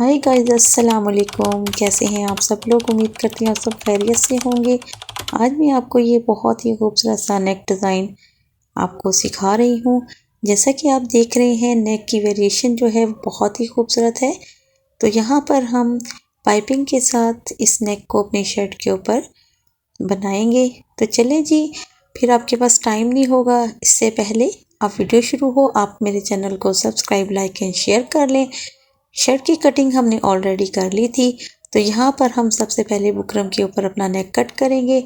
Hi guys, अस्सलाम वालेकुम। कैसे हैं आप सब लोग? उम्मीद करती हैं आप सब खैरियत से होंगे। आज मैं आपको ये बहुत ही खूबसूरत सा नेक डिज़ाइन आपको सिखा रही हूँ। जैसा कि आप देख रहे हैं, नेक की वेरिएशन जो है बहुत ही खूबसूरत है। तो यहाँ पर हम पाइपिंग के साथ इस नेक को अपनी शर्ट के ऊपर बनाएंगे। तो चलें जी, फिर आपके पास टाइम नहीं होगा, इससे पहले आप वीडियो शुरू हो आप मेरे चैनल को सब्सक्राइब, लाइक एंड शेयर कर लें। शर्ट की कटिंग हमने ऑलरेडी कर ली थी। तो यहाँ पर हम सबसे पहले बुकरम के ऊपर अपना नेक कट करेंगे।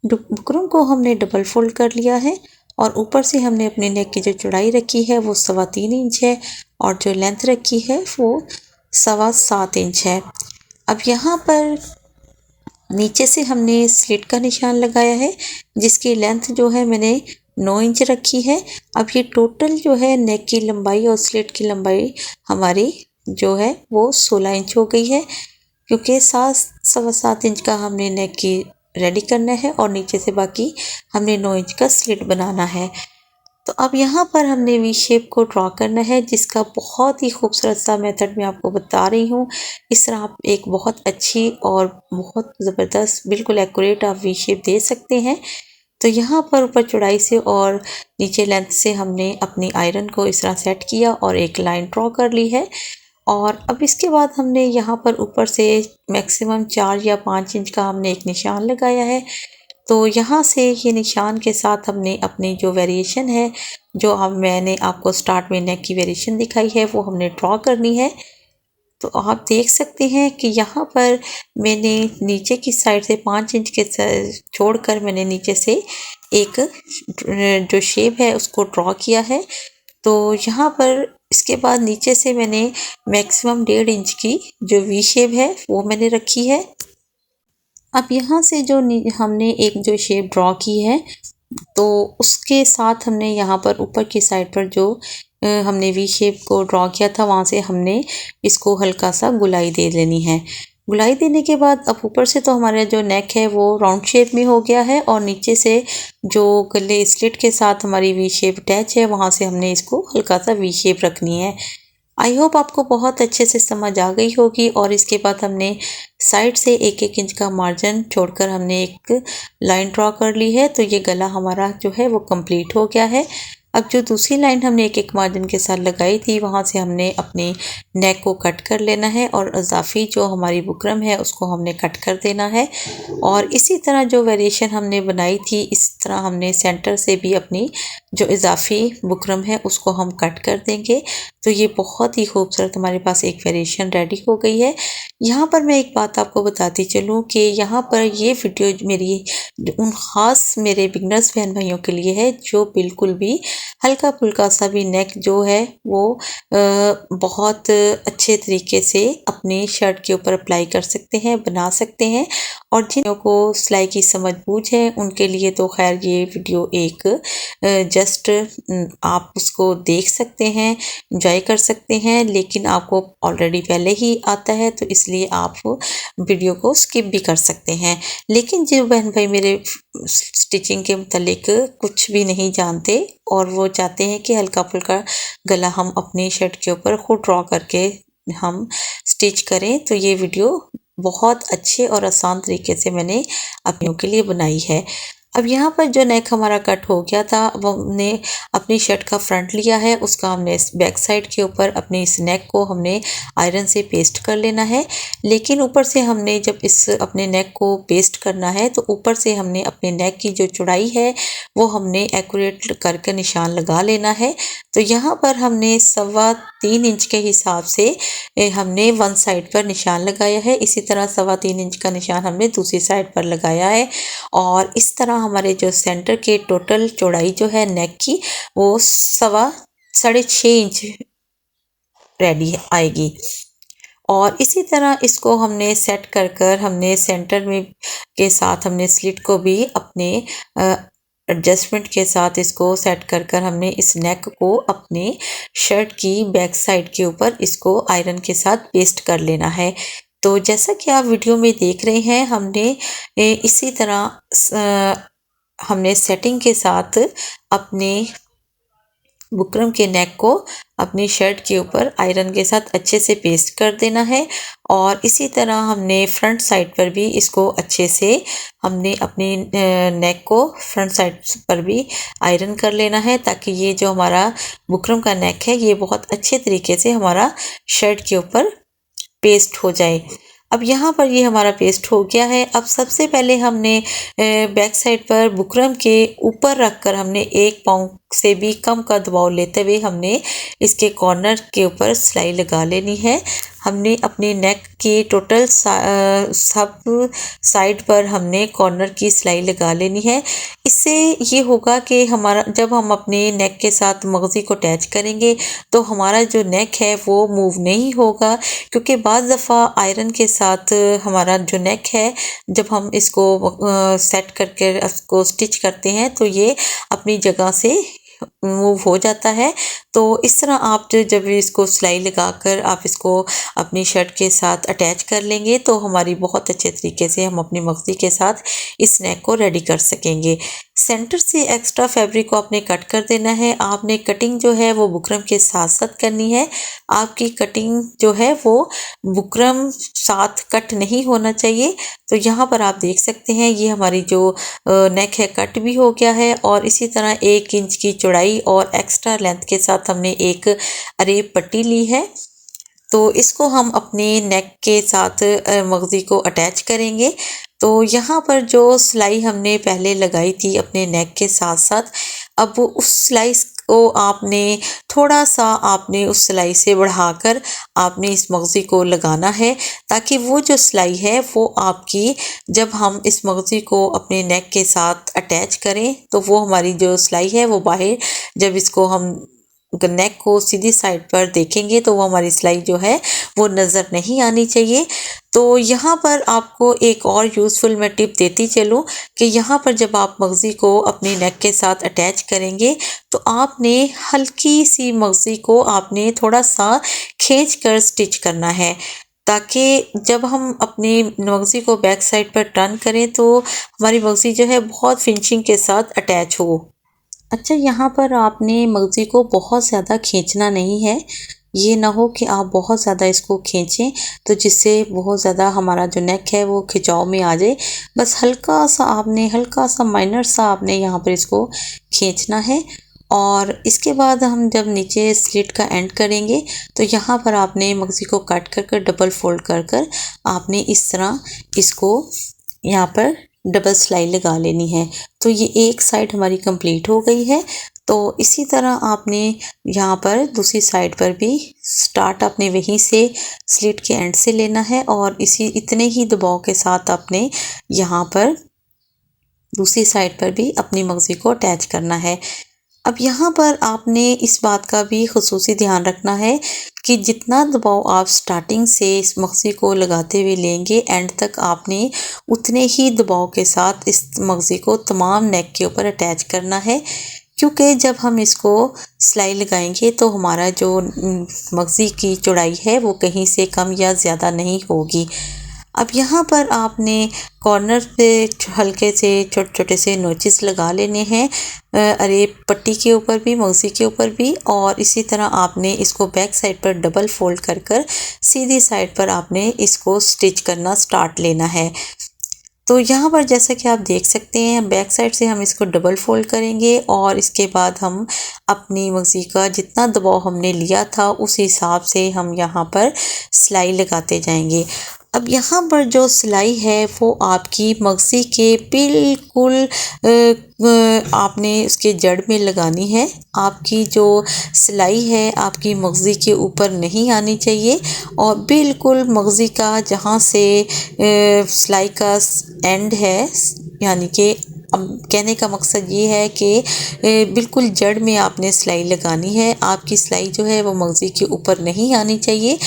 बुकरम को हमने डबल फोल्ड कर लिया है और ऊपर से हमने अपने नेक की जो चौड़ाई रखी है वो 3.25 इंच है और जो लेंथ रखी है वो 7.25 इंच है। अब यहाँ पर नीचे से हमने स्लिट का निशान लगाया है जिसकी लेंथ जो है मैंने 9 इंच रखी है। अब ये टोटल जो है नेक की लंबाई और स्लिट की लंबाई हमारी जो है वो 16 इंच हो गई है, क्योंकि 7.25 इंच का हमने नेक की रेडी करना है और नीचे से बाकी हमने 9 इंच का स्लिट बनाना है। तो अब यहाँ पर हमने वी शेप को ड्रॉ करना है, जिसका बहुत ही खूबसूरत सा मेथड मैं आपको बता रही हूँ। इस तरह आप एक बहुत अच्छी और बहुत ज़बरदस्त बिल्कुल एक्यूरेट आप वी शेप दे सकते हैं। तो यहाँ पर ऊपर चौड़ाई से और नीचे लेंथ से हमने अपनी आयरन को इस तरह सेट किया और एक लाइन ड्रॉ कर ली है। और अब इसके बाद हमने यहाँ पर ऊपर से मैक्सिमम 4 या 5 इंच का हमने एक निशान लगाया है। तो यहाँ से ये निशान के साथ हमने अपनी जो वेरिएशन है, जो अब मैंने आपको स्टार्ट में नेक की वेरिएशन दिखाई है, वो हमने ड्रॉ करनी है। तो आप देख सकते हैं कि यहाँ पर मैंने नीचे की साइड से 5 इंच के छोड़कर मैंने नीचे से एक जो शेप है उसको ड्रॉ किया है। तो यहाँ पर इसके बाद नीचे से मैंने मैक्सिमम 1.5 इंच की जो वी शेप है वो मैंने रखी है। अब यहाँ से जो हमने एक जो शेप ड्रॉ की है, तो उसके साथ हमने यहाँ पर ऊपर की साइड पर जो हमने वी शेप को ड्रॉ किया था, वहाँ से हमने इसको हल्का सा गुलाई दे लेनी है। गुलाई देने के बाद अब ऊपर से तो हमारा जो नेक है वो राउंड शेप में हो गया है और नीचे से जो गले स्लिट के साथ हमारी वी शेप अटैच है, वहाँ से हमने इसको हल्का सा वी शेप रखनी है। आई होप आपको बहुत अच्छे से समझ आ गई होगी। और इसके बाद हमने साइड से 1-1 इंच का मार्जिन छोड़कर हमने एक लाइन ड्रॉ कर ली है। तो ये गला हमारा जो है वो कंप्लीट हो गया है। अब जो दूसरी लाइन हमने 1-1 मार्जिन के साथ लगाई थी, वहाँ से हमने अपनी नेक को कट कर लेना है और इजाफी जो हमारी बुकरम है उसको हमने कट कर देना है। और इसी तरह जो वेरिएशन हमने बनाई थी, इस तरह हमने सेंटर से भी अपनी जो इजाफी बुकरम है उसको हम कट कर देंगे। तो ये बहुत ही खूबसूरत हमारे पास एक वेरिएशन रेडी हो गई है। यहाँ पर मैं एक बात आपको बताती चलूँ कि यहाँ पर ये वीडियो मेरी उन ख़ास मेरे बिगनर्स बहन भाइयों के लिए है जो बिल्कुल भी हल्का फुल्का सा भी नेक जो है वो बहुत अच्छे तरीके से अपनी शर्ट के ऊपर अप्लाई कर सकते हैं, बना सकते हैं। और जिन को सिलाई की समझ बूझ है उनके लिए तो खैर ये वीडियो एक जस्ट आप उसको देख सकते हैं, इंजॉय कर सकते हैं, लेकिन आपको ऑलरेडी पहले ही आता है तो इसलिए आप वीडियो को स्किप भी कर सकते हैं। लेकिन जो बहन भाई मेरे स्टिचिंग के मतलब कुछ भी नहीं जानते और वो चाहते हैं कि हल्का फुल्का गला हम अपनी शर्ट के ऊपर खुद ड्रॉ करके हम स्टिच करें, तो ये वीडियो बहुत अच्छे और आसान तरीके से मैंने अपनों के लिए बनाई है। अब यहाँ पर जो नेक हमारा कट हो गया था, वो हमने अपनी शर्ट का फ्रंट लिया है, उसका हमने बैक साइड के ऊपर अपने इस नेक को हमने आयरन से पेस्ट कर लेना है। लेकिन ऊपर से हमने जब इस अपने नेक को पेस्ट करना है तो ऊपर से हमने अपने नेक की जो चौड़ाई है वो हमने एक्यूरेट करके निशान लगा लेना है। तो यहाँ पर हमने 3.25 इंच के हिसाब से हमने वन साइड पर निशान लगाया है। इसी तरह 3.25 इंच का निशान हमने दूसरी साइड पर लगाया है। और इस तरह हमारे जो सेंटर के टोटल चौड़ाई जो है नेक की वो 6.5 इंच रेडी आएगी। और इसी तरह इसको हमने सेट कर हमने सेंटर में के साथ हमने स्लिट को भी अपने एडजस्टमेंट के साथ इसको सेट कर हमने इस नेक को अपने शर्ट की बैक साइड के ऊपर इसको आयरन के साथ पेस्ट कर लेना है। तो जैसा कि आप वीडियो में देख रहे हैं, हमने इसी तरह हमने सेटिंग के साथ अपने बुकरम के नेक को अपनी शर्ट के ऊपर आयरन के साथ अच्छे से पेस्ट कर देना है। और इसी तरह हमने फ्रंट साइड पर भी इसको अच्छे से हमने अपनी नेक को फ्रंट साइड पर भी आयरन कर लेना है, ताकि ये जो हमारा बुकरम का नेक है ये बहुत अच्छे तरीके से हमारा शर्ट के ऊपर पेस्ट हो जाए। अब यहाँ पर ये हमारा पेस्ट हो गया है। अब सबसे पहले हमने बैक साइड पर बुकरम के ऊपर रखकर हमने 1 पाउंड से भी कम का दबाव लेते हुए हमने इसके कॉर्नर के ऊपर सिलाई लगा लेनी है। हमने अपने नेक की टोटल सब साइड पर हमने कॉर्नर की सिलाई लगा लेनी है। इससे ये होगा कि हमारा जब हम अपने नेक के साथ मगज़ी को अटैच करेंगे तो हमारा जो नेक है वो मूव नहीं होगा, क्योंकि बाज़ दफ़ा आयरन के साथ हमारा जो नेक है जब हम इसको सेट करके इसको स्टिच करते हैं तो ये अपनी जगह से मूव हो जाता है। तो इस तरह आप जब इसको सिलाई लगाकर आप इसको अपनी शर्ट के साथ अटैच कर लेंगे तो हमारी बहुत अच्छे तरीके से हम अपनी मगज़ी के साथ इस नेक को रेडी कर सकेंगे। सेंटर से एक्स्ट्रा फैब्रिक को आपने कट कर देना है। आपने कटिंग जो है वो बुकरम के साथ साथ करनी है। आपकी कटिंग जो है वो बुकरम साथ कट नहीं होना चाहिए। तो यहाँ पर आप देख सकते हैं ये हमारी जो नेक है कट भी हो गया है। और इसी तरह 1 इंच की चौड़ाई और एक्स्ट्रा लेंथ के साथ हमने एक अरेब पट्टी ली है। तो इसको हम अपने नेक के साथ मगज़ी को अटैच करेंगे। तो यहाँ पर जो सिलाई हमने पहले लगाई थी अपने नेक के साथ साथ, अब उस सिलाई को आपने थोड़ा सा आपने उस सिलाई से बढ़ाकर आपने इस मगज़ी को लगाना है, ताकि वो जो सिलाई है वो आपकी जब हम इस मगज़ी को अपने नेक के साथ अटैच करें तो वो हमारी जो सिलाई है वो बाहर जब इसको हम नेक को सीधी साइड पर देखेंगे तो वो हमारी सिलाई जो है वो नज़र नहीं आनी चाहिए। तो यहाँ पर आपको एक और यूज़फुल मैं टिप देती चलूँ कि यहाँ पर जब आप मगज़ी को अपने नेक के साथ अटैच करेंगे तो आपने हल्की सी मगज़ी को आपने थोड़ा सा खींच कर स्टिच करना है, ताकि जब हम अपनी मगज़ी को बैक साइड पर टर्न करें तो हमारी मगज़ी जो है बहुत फिनिशिंग के साथ अटैच हो। अच्छा, यहाँ पर आपने मगज़ी को बहुत ज़्यादा खींचना नहीं है। ये ना हो कि आप बहुत ज़्यादा इसको खींचें तो जिससे बहुत ज़्यादा हमारा जो नेक है वो खिंचाव में आ जाए। बस हल्का सा माइनर सा आपने यहाँ पर इसको खींचना है। और इसके बाद हम जब नीचे स्लिट का एंड करेंगे तो यहाँ पर आपने मगज़ी को कट कर डबल फोल्ड कर आपने इस तरह इसको यहाँ पर डबल सिलाई लगा लेनी है। तो ये एक साइड हमारी कंप्लीट हो गई है। तो इसी तरह आपने यहाँ पर दूसरी साइड पर भी स्टार्ट आपने वहीं से स्लिट के एंड से लेना है और इतने ही दबाव के साथ आपने यहाँ पर दूसरी साइड पर भी अपनी मगज़ी को अटैच करना है। अब यहाँ पर आपने इस बात का भी ख़ुसूसी ध्यान रखना है कि जितना दबाव आप स्टार्टिंग से इस मगज़ी को लगाते हुए लेंगे एंड तक आपने उतने ही दबाव के साथ इस मगज़ी को तमाम नेक के ऊपर अटैच करना है, क्योंकि जब हम इसको सिलाई लगाएंगे तो हमारा जो मगज़ी की चौड़ाई है वो कहीं से कम या ज़्यादा नहीं होगी। अब यहाँ पर आपने कॉर्नर पे हल्के से छोटे छोटे से नोचेस लगा लेने हैं अरेब पट्टी के ऊपर भी मगज़ी के ऊपर भी। और इसी तरह आपने इसको बैक साइड पर डबल फोल्ड कर सीधी साइड पर आपने इसको स्टिच करना स्टार्ट लेना है। तो यहाँ पर जैसा कि आप देख सकते हैं बैक साइड से हम इसको डबल फोल्ड करेंगे और इसके बाद हम अपनी मगज़ी का जितना दबाव हमने लिया था उस हिसाब से हम यहाँ पर सिलाई लगाते जाएंगे। अब यहाँ पर जो सिलाई है वो आपकी मगज़ी के बिल्कुल आपने उसके जड़ में लगानी है। आपकी जो सिलाई है आपकी मगज़ी के ऊपर नहीं आनी चाहिए और बिल्कुल मगज़ी का जहाँ से सिलाई का एंड है, यानी कि अब कहने का मकसद ये है कि बिल्कुल जड़ में आपने सिलाई लगानी है। आपकी सिलाई जो है वो मगज़ी के ऊपर नहीं आनी चाहिए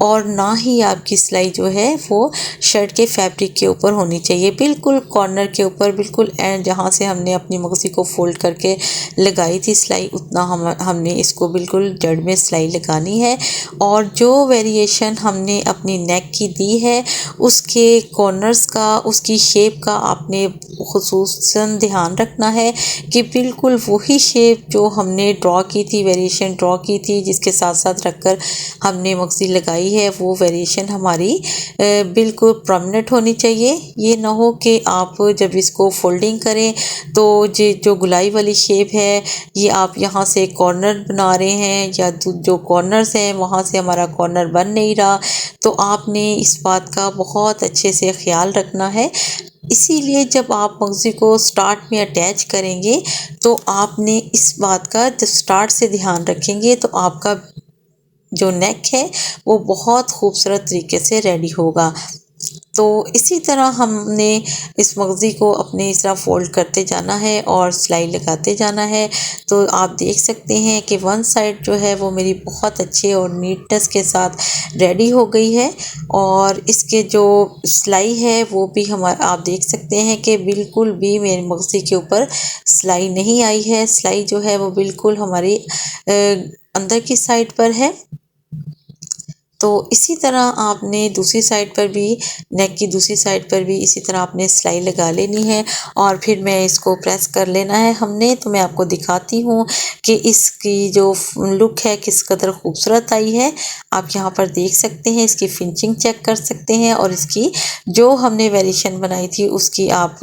और ना ही आपकी सिलाई जो है वो शर्ट के फैब्रिक के ऊपर होनी चाहिए। बिल्कुल कॉर्नर के ऊपर, बिल्कुल एंड जहाँ से हमने अपनी मगज़ी को फोल्ड करके लगाई थी सिलाई, उतना हमने इसको बिल्कुल जड़ में सिलाई लगानी है। और जो वेरिएशन हमने अपनी नेक की दी है उसके कॉर्नर्स का, उसकी शेप का आपने खुसूसन ध्यान रखना है कि बिल्कुल वही शेप जो हमने ड्रॉ की थी, वेरिएशन ड्रॉ की थी, जिसके साथ साथ रखकर हमने मगज़ी लगाई है, वो वेरिएशन हमारी बिल्कुल परमानेंट होनी चाहिए। ये ना हो कि आप जब इसको फोल्डिंग करें तो ये जो गुलाई वाली शेप है ये आप यहाँ से कॉर्नर बना रहे हैं या जो कॉर्नर्स हैं वहाँ से हमारा कॉर्नर बन नहीं रहा, तो आपने इस बात का बहुत अच्छे से ख्याल रखना है। इसीलिए जब आप मगज़ी को स्टार्ट में अटैच करेंगे तो आपने इस बात का जब स्टार्ट से ध्यान रखेंगे तो आपका जो नेक है वो बहुत खूबसूरत तरीके से रेडी होगा। तो इसी तरह हमने इस मगज़ी को अपने इस तरह फ़ोल्ड करते जाना है और सिलाई लगाते जाना है। तो आप देख सकते हैं कि वन साइड जो है वो मेरी बहुत अच्छे और नीटनेस के साथ रेडी हो गई है और इसके जो सिलाई है वो भी आप देख सकते हैं कि बिल्कुल भी मेरे मगज़ी के ऊपर सिलाई नहीं आई है। सिलाई जो है वो बिल्कुल हमारी अंदर की साइड पर है। तो इसी तरह आपने दूसरी साइड पर भी, नेक की दूसरी साइड पर भी इसी तरह आपने सिलाई लगा लेनी है और फिर मैं इसको प्रेस कर लेना है हमने। तो मैं आपको दिखाती हूँ कि इसकी जो लुक है किस कदर खूबसूरत आई है। आप यहाँ पर देख सकते हैं, इसकी फिनिशिंग चेक कर सकते हैं और इसकी जो हमने वेरिएशन बनाई थी उसकी आप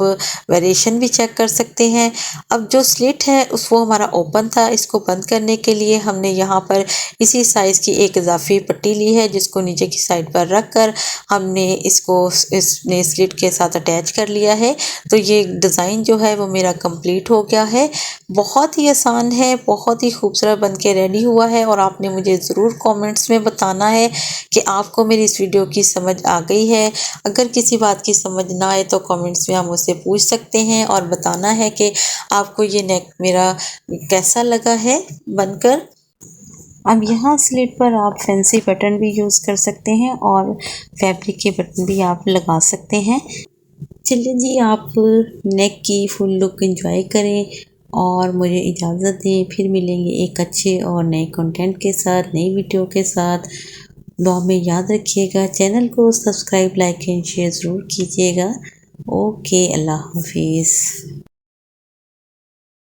वेरिएशन भी चेक कर सकते हैं। अब जो स्लिट है वो हमारा ओपन था, इसको बंद करने के लिए हमने यहाँ पर इसी साइज़ की एक इजाफी पट्टी ली है जिसको नीचे की साइड पर रख कर हमने इसको इसने स्लिट के साथ अटैच कर लिया है। तो ये डिज़ाइन जो है वो मेरा कंप्लीट हो गया है। बहुत ही आसान है, बहुत ही खूबसूरत बन के रेडी हुआ है और आपने मुझे ज़रूर कमेंट्स में बताना है कि आपको मेरी इस वीडियो की समझ आ गई है। अगर किसी बात की समझ ना आए तो कमेंट्स में आप मुझसे पूछ सकते हैं और बताना है कि आपको ये नेक मेरा कैसा लगा है बनकर। अब यहाँ स्लिट पर आप फैंसी बटन भी यूज़ कर सकते हैं और फैब्रिक के बटन भी आप लगा सकते हैं। चलिए जी, आप नेक की फुल लुक एंजॉय करें और मुझे इजाज़त दें। फिर मिलेंगे एक अच्छे और नए कंटेंट के साथ, नई वीडियो के साथ। दुआ में याद रखिएगा, चैनल को सब्सक्राइब, लाइक एंड शेयर ज़रूर कीजिएगा। ओके, अल्लाह हाफिज़।